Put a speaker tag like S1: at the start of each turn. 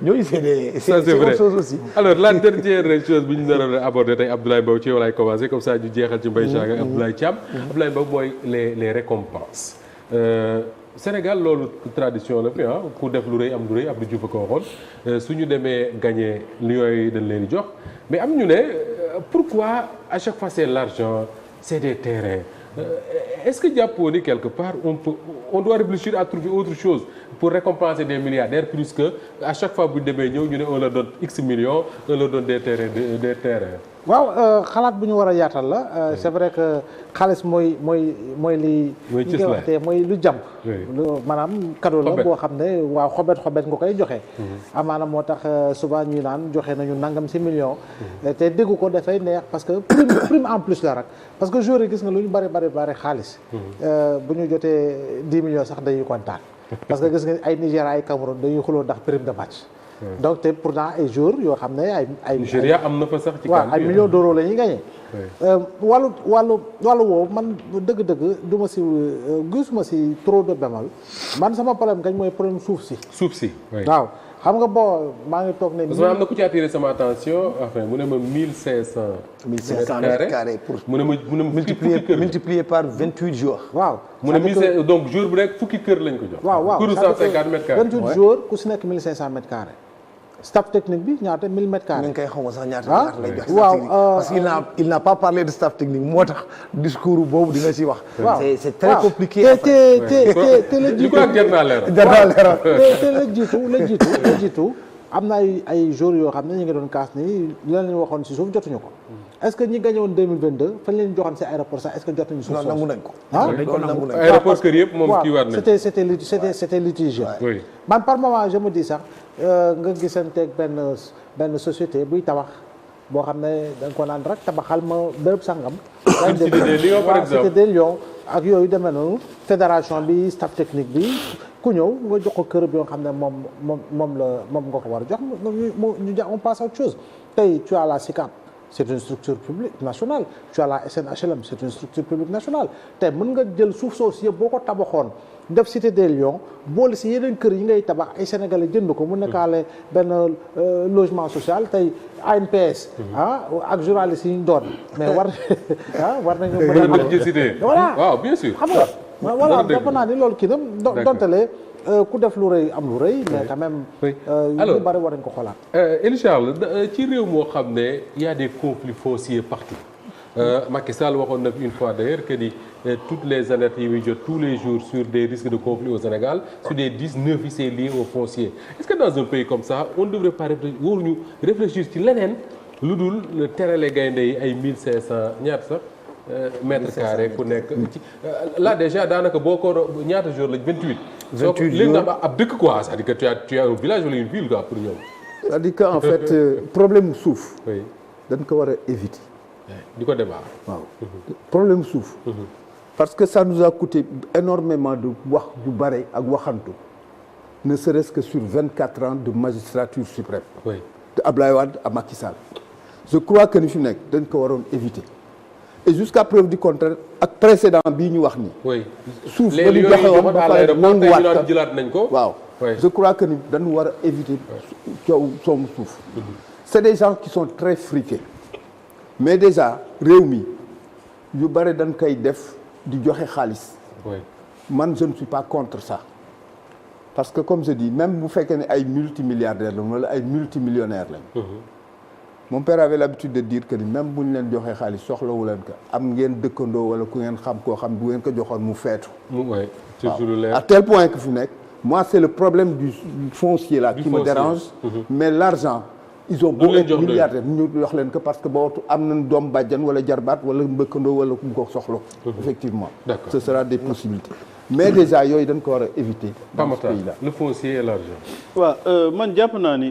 S1: ñooñu c'est autre chose aussi.
S2: alors la dernière chose bi ñu nar a aborder tey Abdoulaye Mbow ci yow laay commencer comme ça ñu jeexal ci Mbaye Diack ak Abdoulaye Thiam. Abdoulaye Mbow mooy les récompenses. Sénégal loolu tradition la fi ku def lu rëy am lu rëy Abdou Diouf a ko waxoon su ñu demee gagné lions yi dañ leen di jox mais am ñu ne pourquoi à chaque fois c'est l'argent c'est des terrains est-ce que jàppoo ni quelque part on doit réfléchir à trouver autre chose pour récompenser des milliardaires plus que à chaque fois bu ñu demee ñëw ñu ne on leur donne X millions on leur donne des terrains.
S3: waaw xalaat bu ñu war a yaatal la c'est vrai que xaalis mooy li ñu koy waxtee mooy lu jàmp maanaam cadeau la boo xam ne waaw xobet nga koy joxe amaana moo tax souvent ñuy naan joxe nañu nangam ci million te déggu ko dafay neex parce que prime en plus la rek parce que jour yi gis nga lu ñu bari xaalis bu ñu jotee 10 millions sax dañuy kontaan parce que gis nga ay Nigéria ay Cameroun dañuy xuloo ndax prime de match donc te pourtant ay jours yoo xam ne ay
S2: Nigéria am na fa sax ci
S3: waaw ay millions d'euros la ñuy gagné wàllu woowu man dëgg-dëgg du ma si gisuma si trop de bémol man sama problème gañ mooy problème suuf si waaw xam nga bon maa ngi toog ne.
S2: parce que am na ku ci attiré sama attention enfin mu ne ma 1500
S1: mètres carrés pour
S2: mu ne ma
S1: multiplié par 28 jours.
S3: waaw
S2: mu ne 1500 donc jour bu nekk fukki kër lañ ko jox.
S3: waaw
S2: kër 150 mètres carrés
S3: 28 jours ku si nekk 1500 mètres carrés. staff technique bi ñaata 1000 mètres carrés.
S1: ñu ngi koy xaw ma sax ñaata lay jox.
S3: waaw
S1: parce qu'il n'a pas parlé de staff technique moo tax discours boobu di nga ci wax.
S3: waaw
S1: c'est très compliqué.
S3: te la jiitu la jiitu am na ay jours yoo xam ne ñu ngi doon kaas ni lan lañu waxoon ci suuf jotuñu ko. est-ce que ñi gagné woon 2022 fañ leen joxoon ci aéroport sax est-ce que jotuñu suuf soosu.
S1: nangu nañ ko.
S2: nangu nañ ko aéroport kër yëpp moom kii war nañ.
S3: c'était litigieux. man par moment je me dis sax nga gisanteeg benn société buy tabax boo xam ne da nga ko naan rek tabaxal ma béréb sangam.
S2: Cité des Lions par exemple
S3: Cité des Lions ak yooyu demee noonu fédération bi staff technique bi ku ñëw nga jox ko kër bi yoo xam ne moom nga ko war a jox ñu on passe à autre chose tey tu as la SICAP c'est une structure publique nationale tu as la SNHLM c'est une structure publique nationale tey mën nga jël suuf soosu yëpp boo ko tabaxoon def Cité des Lions boole si yeneen kër yi ngay tabax ay sénégalais jënd ko mu nekkaale benn logement social tey ANPS ak journalistes yi ñu doon mais war nañu mën a voilà
S2: waaw bien sûr
S3: xam nga voilà dafa naa ni loolu kii nam dontale ku def lu rëy am lu rëy mais quand même lu bari war nañ ko xoolaat
S2: Elie Charles ci réew moo xam ne y a des conflits fonciers partout Macky Sall waxoon na une fois d'ailleurs que ni toutes les alertes yi muy jot tous les jours sur des risques de conflit au Sénégal sur des 19 yi c'est lié au foncier est-ce que dans un pays comme ça on ne devrait pas waruñu réfléchir ci leneen lu dul terale gaynde yi ay 1500 ñaata sax mètres carrés ku nekk ci là déjà daanaka boo ko ñaata jours lañ 28 jours léegi nga am ab dëkk quoi c'est-à-dire que tu as un village wala une ville quoi pour ñoom
S4: c'est-à-dire que en fait problème suuf dañ ko war a éviter
S2: di ko débat
S4: waaw problème suuf parce que ça nous a coûté énormément de wax ju bare ak waxantu ne serait-ce que sur 24 ans de magistrature suprême de Abdoulaye Wade à Macky Sall je crois que ni fi nekk dañ ko waroon éviter et jusqu'à preuve du contraire ak précédent bii ñu wax nii suuf ba ñu joxe woon ba pare nanguwaat
S2: jëlaat nañ ko
S4: waaw je crois que ni dañu war a éviter coow soomu suuf c'est des gens qui sont très friqués mais déjà réew mi yu bare dañ koy def di joxe xaalis man je ne suis pas contre ça parce que comme je dis même bu fekkee ne ay multimilliardaires lañ wala ay multimillionnaires lañ mon père avait l'habitude de dire que ni même bu ñu leen joxee xaalis soxlawu leen ko am ngeen dëkkandoo wala ku ngeen xam koo xam bu ngeen ko joxoon mu feetu à tel point que fi nekk moi c'est le problème du foncier là qui me dérange mais l'argent ils ont beau être milliardaires ñu jox leen ko parce que boobu am nañ doom bàjjan wala jarbaat wala mbëkkandoo wala ku ko soxla effectivement ce sera des possibilités mais déjà yooyu dañ ko war a éviter dans ce pays là
S2: le foncier et l'argent
S5: waaw man jàpp naa ni